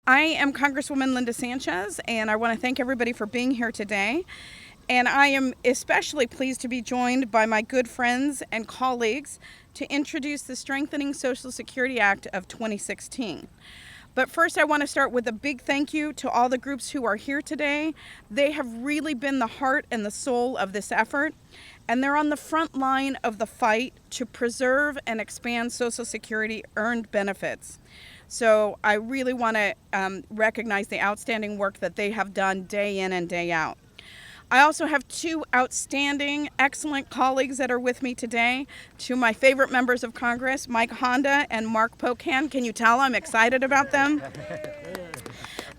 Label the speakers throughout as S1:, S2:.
S1: I am Congresswoman Linda Sanchez, and I want to thank everybody for being here today. And I am especially pleased to be joined by my good friends and colleagues to introduce the Strengthening Social Security Act of 2016. But first, I want to start with a big thank you to all the groups who are here today. They have really been the heart and the soul of this effort, and they're on the front line of the fight to preserve and expand Social Security earned benefits. So I really want to recognize the outstanding work that they have done day in and day out. I also have two outstanding, excellent colleagues that are with me today. Two of my favorite members of Congress, Mike Honda and Mark Pocan. Can you tell I'm excited about them?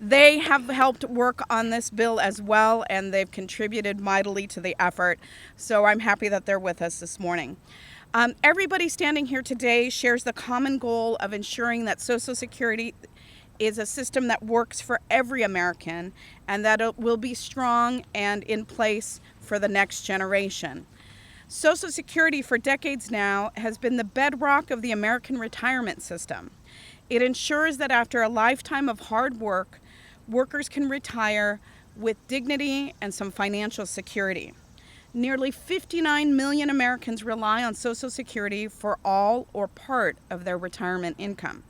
S1: They have helped work on this bill as well, and they've contributed mightily to the effort. So I'm happy that they're with us this morning. Everybody standing here today shares the common goal of ensuring that Social Security is a system that works for every American and that it will be strong and in place for the next generation. Social Security for decades now has been the bedrock of the American retirement system. It ensures that after a lifetime of hard work, workers can retire with dignity and some financial security. Nearly 59 million Americans rely on Social Security for all or part of their retirement income.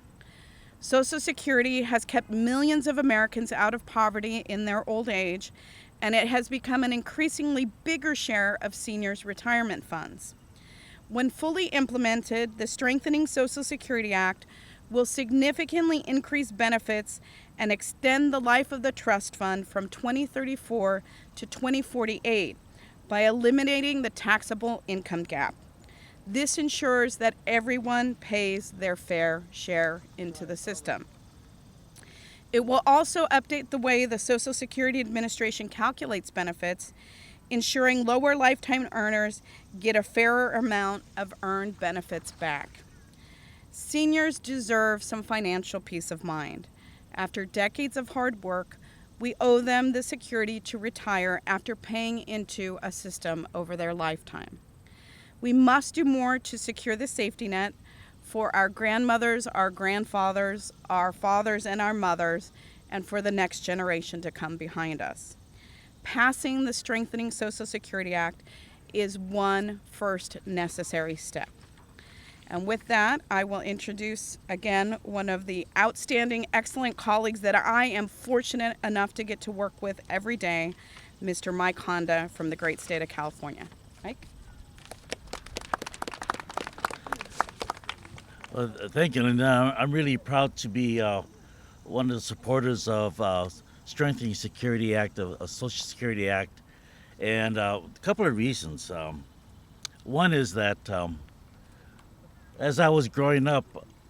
S1: Social Security has kept millions of Americans out of poverty in their old age, and it has become an increasingly bigger share of seniors' retirement funds. When fully implemented, the Strengthening Social Security Act will significantly increase benefits and extend the life of the trust fund from 2034 to 2048 by eliminating the taxable income gap. This ensures that everyone pays their fair share into the system. It will also update the way the Social Security Administration calculates benefits, ensuring lower lifetime earners get a fairer amount of earned benefits back. Seniors deserve some financial peace of mind. After decades of hard work, we owe them the security to retire after paying into a system over their lifetime. We must do more to secure the safety net for our grandmothers, our grandfathers, our fathers, and our mothers, and for the next generation to come behind us. Passing the Strengthening Social Security Act is one first necessary step. And with that, I will introduce again one of the outstanding, excellent colleagues that I am fortunate enough to get to work with every day, Mr. Mike Honda from the great state of California. Mike?
S2: Well, thank you, Linda. I'm really proud to be one of the supporters of Strengthening Security Act, of Social Security Act, and a couple of reasons. One is that as I was growing up,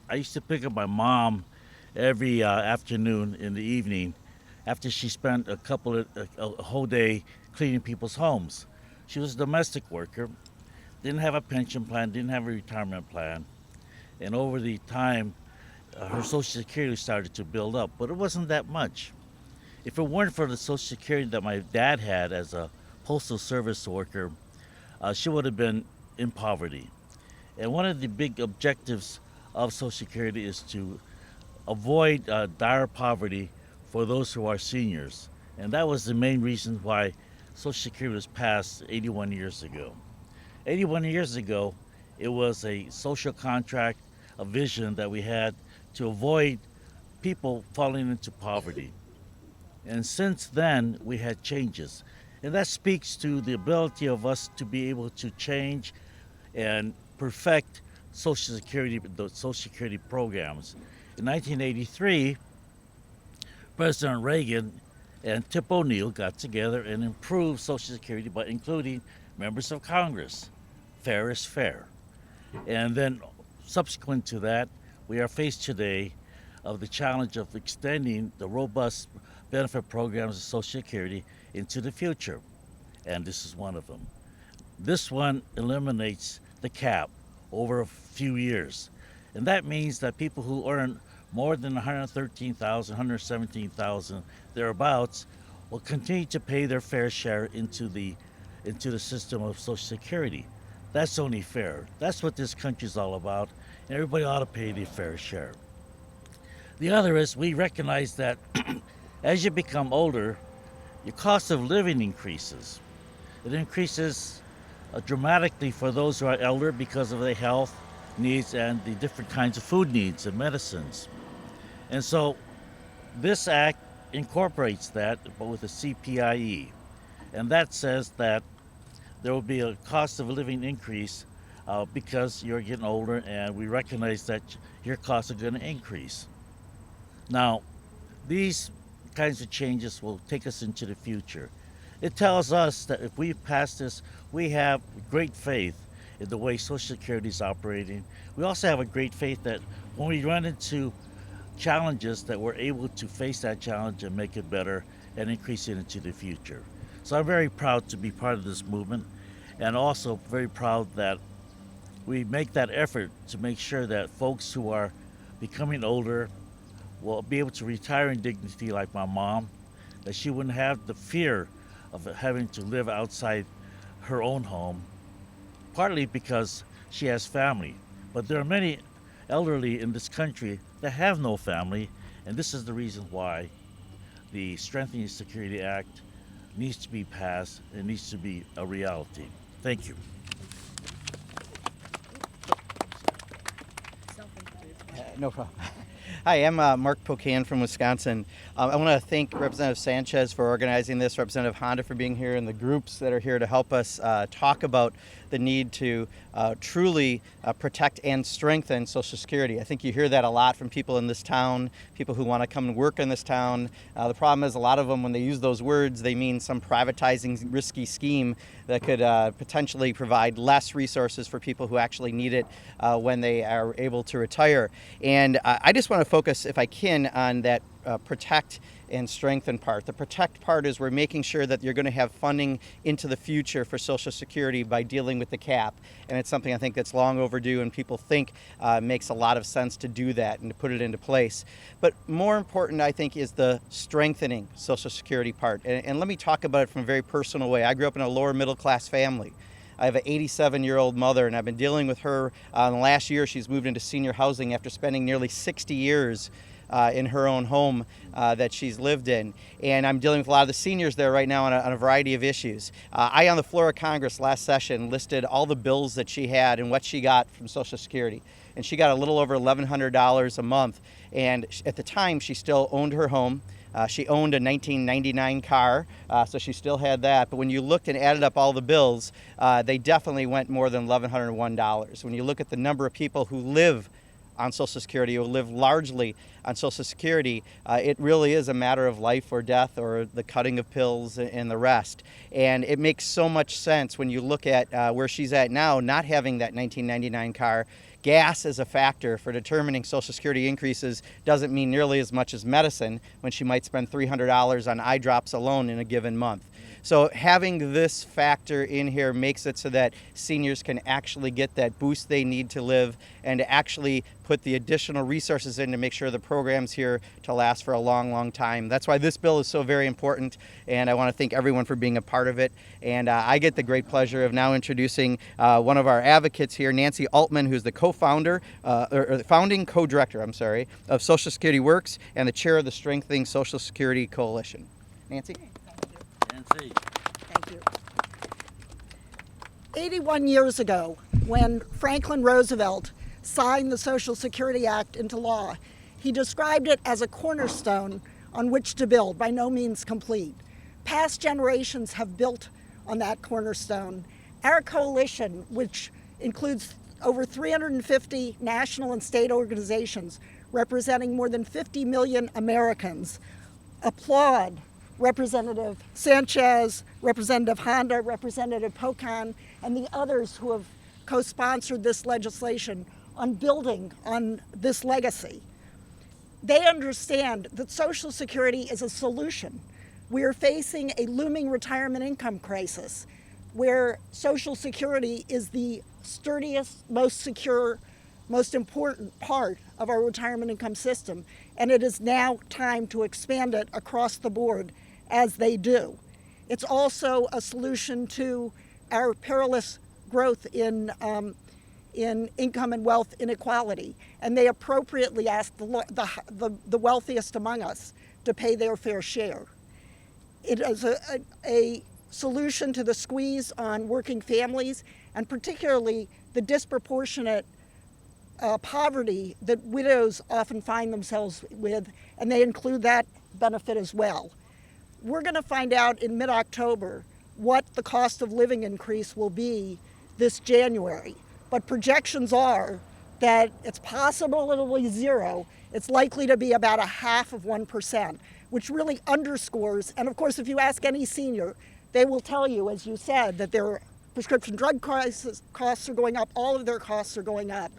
S2: I used to pick up my mom every afternoon in the evening after she spent a whole day cleaning people's homes. She was a domestic worker, didn't have a pension plan, didn't have a retirement plan, and over the time, her Social Security started to build up, but it wasn't that much. If it weren't for the Social Security that my dad had as a postal service worker, she would have been in poverty. And one of the big objectives of Social Security is to avoid dire poverty for those who are seniors. And that was the main reason why Social Security was passed 81 years ago. 81 years ago, it was a social contract, a vision that we had to avoid people falling into poverty. And since then, we had changes. And that speaks to the ability of us to be able to change and perfect the Social Security programs. In 1983, President Reagan and Tip ONeill got together and improved Social Security by including members of Congress. Fair is fair. And then subsequent to that, we are faced today of the challenge of extending the robust benefit programs of Social Security into the future. And this is one of them. This one eliminates the cap over a few years. And that means that people who earn more than $113,000, $117,000 thereabouts will continue to pay their fair share into the system of Social Security. That's only fair. That's what this country is all about. And everybody ought to pay their fair share. The other is we recognize that as you become older, your cost of living increases. It increases dramatically for those who are elder because of their health needs and the different kinds of food needs and medicines. And so this act incorporates that, but with a CPIE. And that says that there will be a cost of living increase because you're getting older, and we recognize that your costs are going to increase. Now, these kinds of changes will take us into the future. It tells us that if we pass this, we have great faith in the way Social Security is operating. We also have a great faith that when we run into challenges, that we're able to face that challenge and make it better and increase it into the future. So I'm very proud to be part of this movement, and also very proud that we make that effort to make sure that folks who are becoming older will be able to retire in dignity like my mom, that she wouldn't have the fear of having to live outside her own home, partly because she has family. But there are many elderly in this country that have no family, and this is the reason why the Strengthening Security Act needs to be passed and needs to be a reality. Thank you.
S3: No problem. Hi, I'm Mark Pocan from Wisconsin. I want to thank Representative Sanchez for organizing this, Representative Honda for being here, and the groups that are here to help us talk about the need to truly protect and strengthen Social Security. I think you hear that a lot from people in this town, people who want to come and work in this town. The problem is a lot of them, when they use those words, they mean some privatizing risky scheme that could potentially provide less resources for people who actually need it when they are able to retire. And I just want to focus, if I can, on that protect and strengthen part. The protect part is we're making sure that you're going to have funding into the future for Social Security by dealing with the cap. And it's something I think that's long overdue, and people think makes a lot of sense to do that and to put it into place. But more important, I think, is the strengthening Social Security part. And let me talk about it from a very personal way. I grew up in a lower middle class family. I have an 87-year-old mother, and I've been dealing with her. In the last year, she's moved into senior housing after spending nearly 60 years in her own home that she's lived in. And I'm dealing with a lot of the seniors there right now on a variety of issues. I, on the floor of Congress last session, listed all the bills that she had and what she got from Social Security. And she got a little over $1,100 a month. And at the time, she still owned her home. She owned a 1999 car, so she still had that. But when you looked and added up all the bills, they definitely went more than $1,101. When you look at the number of people who live on Social Security, who live largely on Social Security, it really is a matter of life or death, or the cutting of pills and the rest. And it makes so much sense when you look at where she's at now, not having that 1999 car. Gas as a factor for determining Social Security increases doesn't mean nearly as much as medicine, when she might spend $300 on eye drops alone in a given month. So having this factor in here makes it so that seniors can actually get that boost they need to live, and to actually put the additional resources in to make sure the program's here to last for a long, long time. That's why this bill is so very important, and I want to thank everyone for being a part of it. And I get the great pleasure of now introducing one of our advocates here, Nancy Altman, who's the co-founder, or the founding co-director, of Social Security Works, and the chair of the Strengthening Social Security Coalition. Nancy?
S2: Nancy.
S4: Thank you. 81 years ago, when Franklin Roosevelt signed the Social Security Act into law, he described it as a cornerstone on which to build, by no means complete. Past generations have built on that cornerstone. Our coalition, which includes over 350 national and state organizations representing more than 50 million Americans, applaud Representative Sanchez, Representative Honda, Representative Pocan, and the others who have co-sponsored this legislation on building on this legacy. They understand that Social Security is a solution. We are facing a looming retirement income crisis, where Social Security is the sturdiest, most secure, most important part of our retirement income system, and it is now time to expand it across the board as they do. It's also a solution to our perilous growth in in income and wealth inequality, and they appropriately ask the wealthiest among us to pay their fair share. It is a solution to the squeeze on working families, and particularly the disproportionate poverty that widows often find themselves with, and they include that benefit as well. We're going to find out in mid-October what the cost of living increase will be this January, but projections are that it's possible it'll be zero. It's likely to be about 0.5%, which really underscores, and of course if you ask any senior, they will tell you, as you said, that their prescription drug costs are going up, all of their costs are going up.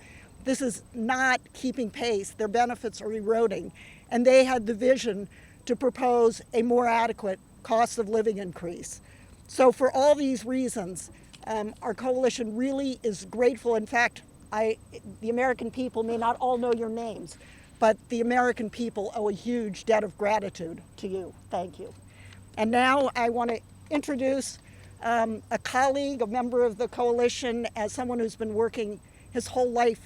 S4: This is not keeping pace. Their benefits are eroding. And they had the vision to propose a more adequate cost of living increase. So for all these reasons, our coalition really is grateful. In fact, the American people may not all know your names, but the American people owe a huge debt of gratitude to you. Thank you. And now I want to introduce a colleague, a member of the coalition, as someone who's been working his whole life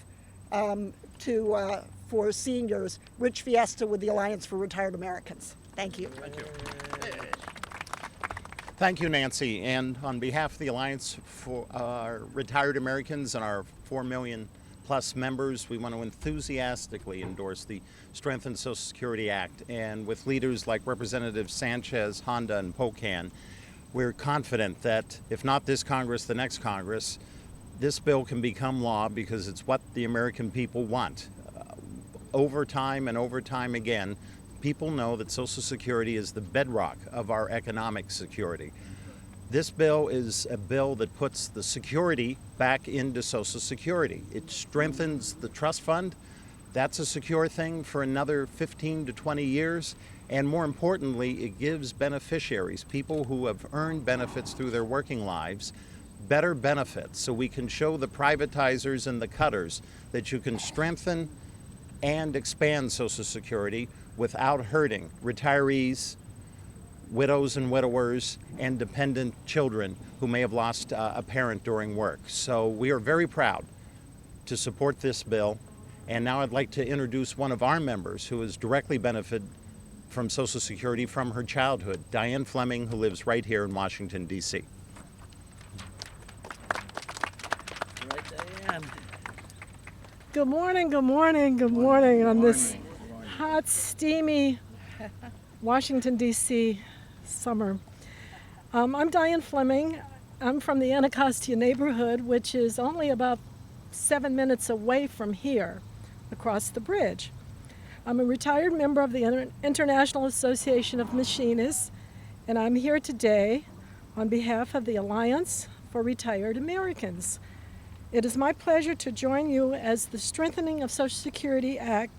S4: for seniors, Rich Fiesta with the Alliance for Retired Americans. Thank you.
S5: Thank you. Thank you, Nancy. And on behalf of the Alliance for Retired Americans and our 4 million plus members, we want to enthusiastically endorse the Strengthened Social Security Act. And with leaders like Representatives Sanchez, Honda, and Pocan, we're confident that if not this Congress, the next Congress, this bill can become law because it's what the American people want. Over time and over time again, people know that Social Security is the bedrock of our economic security. This bill is a bill that puts the security back into Social Security. It strengthens the trust fund. That's a secure thing for another 15 to 20 years. And more importantly, it gives beneficiaries, people who have earned benefits through their working lives, better benefits, so we can show the privatizers and the cutters that you can strengthen and expand Social Security without hurting retirees, widows and widowers, and dependent children who may have lost a parent during work. So we are very proud to support this bill. And now I'd like to introduce one of our members who has directly benefited from Social Security from her childhood, Diane Fleming, who lives right here in Washington, D.C.
S6: Good morning, good morning, good morning on this hot, steamy Washington, D.C. summer. I'm Diane Fleming. I'm from the Anacostia neighborhood, which is only about 7 minutes away from here, across the bridge. I'm a retired member of the International Association of Machinists, and I'm here today on behalf of the Alliance for Retired Americans. It is my pleasure to join you as the Strengthening of Social Security Act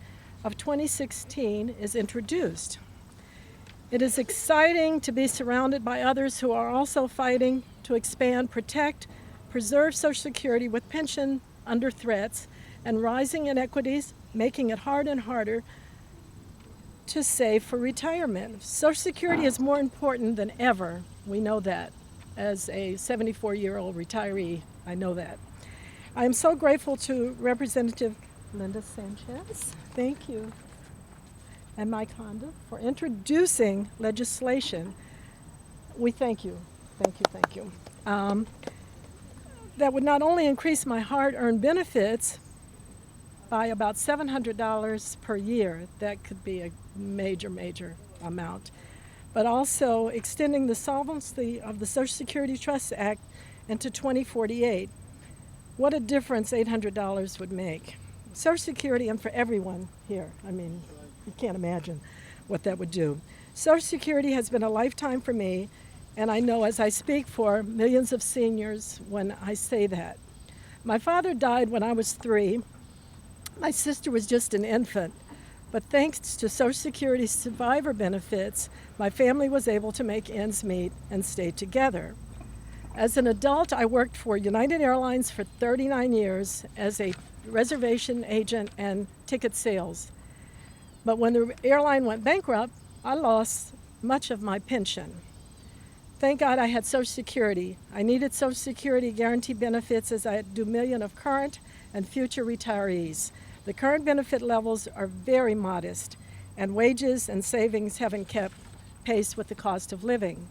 S6: of 2016 is introduced. It is exciting to be surrounded by others who are also fighting to expand, protect, preserve Social Security with pension under threats and rising inequities, making it harder and harder to save for retirement. Social Security is more important than ever. We know that. As a 74-year-old retiree, I know that. I am so grateful to Representative Linda Sanchez, thank you, and Mike Honda for introducing legislation. We thank you, thank you, thank you. That would not only increase my hard-earned benefits by about $700 per year, that could be a major, major amount, but also extending the solvency of the Social Security Trust Act into 2048. What a difference $800 would make. Social Security, and for everyone here, I mean, you can't imagine what that would do. Social Security has been a lifetime for me, and I know as I speak for millions of seniors when I say that. My father died when I was 3. My sister was just an infant, but thanks to Social Security survivor benefits, my family was able to make ends meet and stay together. As an adult, I worked for United Airlines for 39 years as a reservation agent and ticket sales. But when the airline went bankrupt, I lost much of my pension. Thank God I had Social Security. I needed Social Security guarantee benefits as I do millions of current and future retirees. The current benefit levels are very modest, and wages and savings haven't kept pace with the cost of living.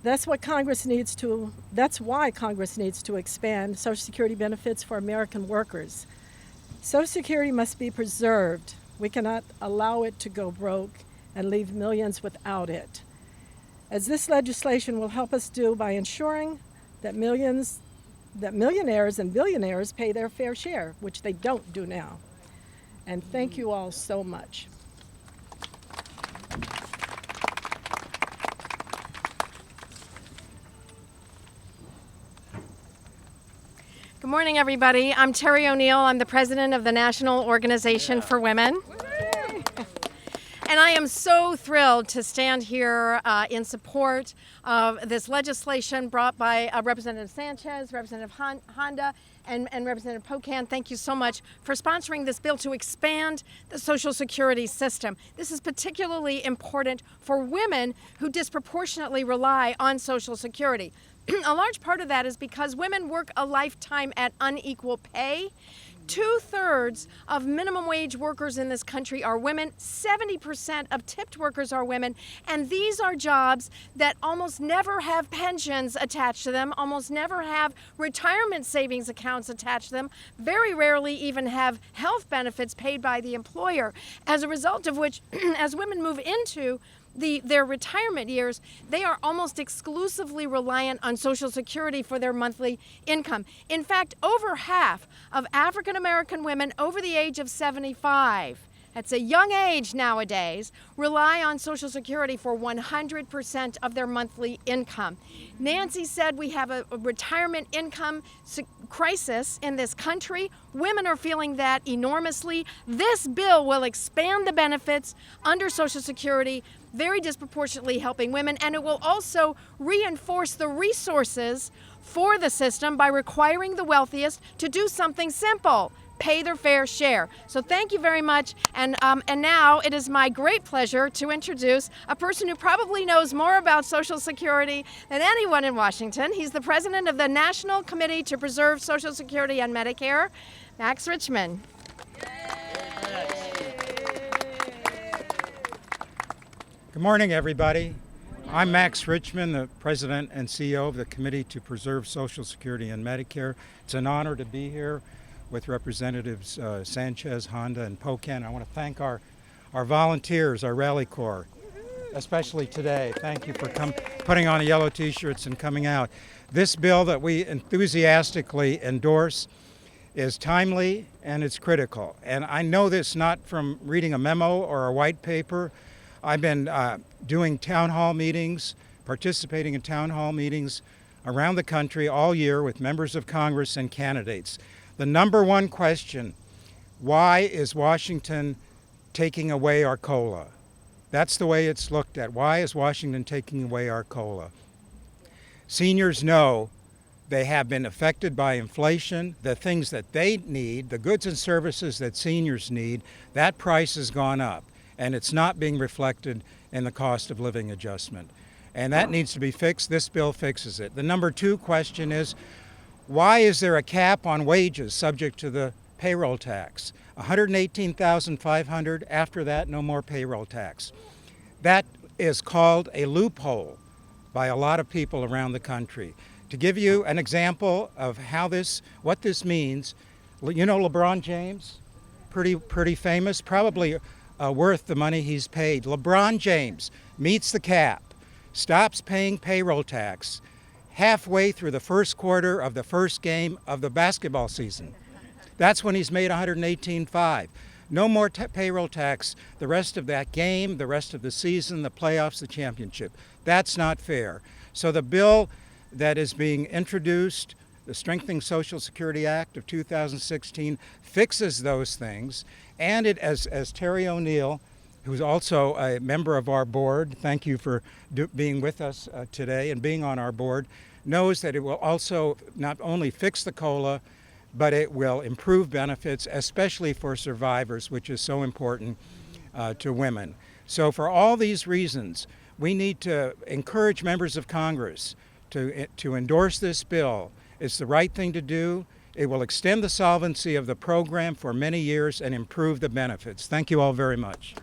S6: That's why Congress needs to expand Social Security benefits for American workers. Social Security must be preserved. We cannot allow it to go broke and leave millions without it, as this legislation will help us do by ensuring that millionaires and billionaires pay their fair share, which they don't do now. And thank you all so much.
S7: Good morning, everybody. I'm Terry ONeill. I'm the president of the National Organization for Women. And I am so thrilled to stand here in support of this legislation brought by Representative Sanchez, Representative Honda, and Representative Pocan. Thank you so much for sponsoring this bill to expand the Social Security system. This is particularly important for women who disproportionately rely on Social Security. A large part of that is because women work a lifetime at unequal pay. 2/3 of minimum wage workers in this country are women. 70% of tipped workers are women. And these are jobs that almost never have pensions attached to them, almost never have retirement savings accounts attached to them, very rarely even have health benefits paid by the employer. As a result of which, as women move into their retirement years, they are almost exclusively reliant on Social Security for their monthly income. In fact, over half of African American women over the age of 75, that's a young age nowadays, rely on Social Security for 100% of their monthly income. Nancy said we have a retirement income crisis in this country. Women are feeling that enormously. This bill will expand the benefits under Social Security, very disproportionately helping women, and it will also reinforce the resources for the system by requiring the wealthiest to do something simple: pay their fair share. So thank you very much, and now it is my great pleasure to introduce a person who probably knows more about Social Security than anyone in Washington. He's the president of the National Committee to Preserve Social Security and Medicare, Max Richmond.
S8: Good morning, everybody. I'm Max Richmond, the President and CEO of the Committee to Preserve Social Security and Medicare. It's an honor to be here with Representatives Sanchez, Honda, and Pocan. I want to thank our volunteers, our Rally Corps, especially today. Thank you for putting on the yellow t-shirts and coming out. This bill that we enthusiastically endorse is timely and it's critical. And I know this not from reading a memo or a white paper. I've been doing town hall meetings, participating in town hall meetings around the country all year with members of Congress and candidates. The number one question: why is Washington taking away our COLA? That's the way it's looked at. Why is Washington taking away our COLA? Seniors know they have been affected by inflation. The things that they need, the goods and services that seniors need, that price has gone up, and it's not being reflected in the cost of living adjustment. And that needs to be fixed. This bill fixes it. The number two question is, why is there a cap on wages subject to the payroll tax? $118,500, after that, no more payroll tax. That is called a loophole by a lot of people around the country. To give you an example of what this means, you know LeBron James? Pretty famous, probably worth the money he's paid. LeBron James meets the cap, stops paying payroll tax halfway through the first quarter of the first game of the basketball season. That's when he's made $118,500. No more payroll tax the rest of that game, the rest of the season, the playoffs, the championship. That's not fair. So the bill that is being introduced, the Strengthening Social Security Act of 2016, fixes those things. And it, as Terry ONeill, who's also a member of our board, thank you for being with us today and being on our board, knows that it will also not only fix the COLA, but it will improve benefits, especially for survivors, which is so important to women. So for all these reasons, We need to encourage members of Congress to endorse this bill. It's the right thing to do. It will extend the solvency of the program for many years and improve the benefits. Thank you all very much.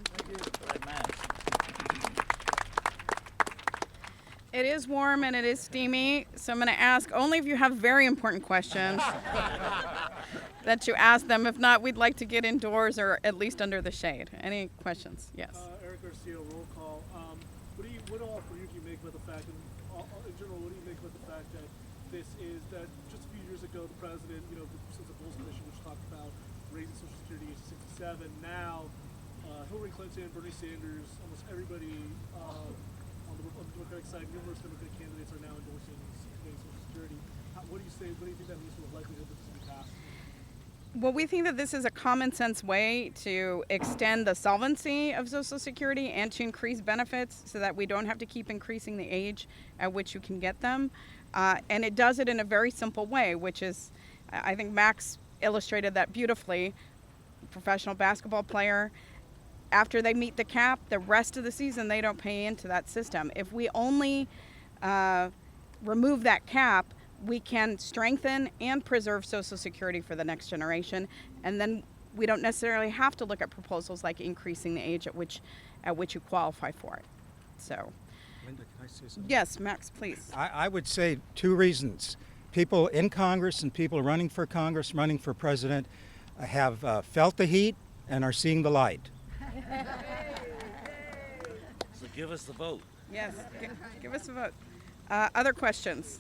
S1: It is warm and it is steamy, so I'm going to ask only if you have very important questions that you ask them. If not, we'd like to get indoors or at least under the shade. Any questions? Yes.
S9: Eric Garcia, roll call. What all three of you make with the fact, and in general, what do you make with the fact that this is that just a few years ago, the president, since the Bulls Commission, which talked about raising Social Security age to 67, now Hillary Clinton, Bernie Sanders, almost everybody on the Democratic side, numerous Democratic candidates are now endorsing Social Security. What do you say? What do you think that means for the likelihood that this will be passed?
S1: Well, we think that this is a common sense way to extend the solvency of Social Security and to increase benefits so that we don't have to keep increasing the age at which you can get them. And it does it in a very simple way, which is, I think Max illustrated that beautifully. Professional basketball player, after they meet the cap, the rest of the season they don't pay into that system. If we only remove that cap, we can strengthen and preserve Social Security for the next generation, and then we don't necessarily have to look at proposals like increasing the age at which you qualify for it. So,
S8: Linda, can I say something?
S1: yes, Max, please.
S8: I would say two reasons. People in Congress and people running for Congress, running for president, have felt the heat and are seeing the light.
S2: So give us the vote.
S1: Yes, give us a vote. Other questions?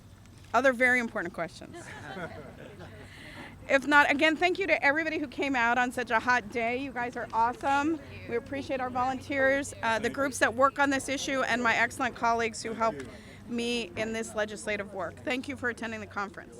S1: Other very important questions. If not, again, thank you to everybody who came out on such a hot day. You guys are awesome. We appreciate our volunteers, the groups that work on this issue, and my excellent colleagues who help me in this legislative work. Thank you for attending the conference.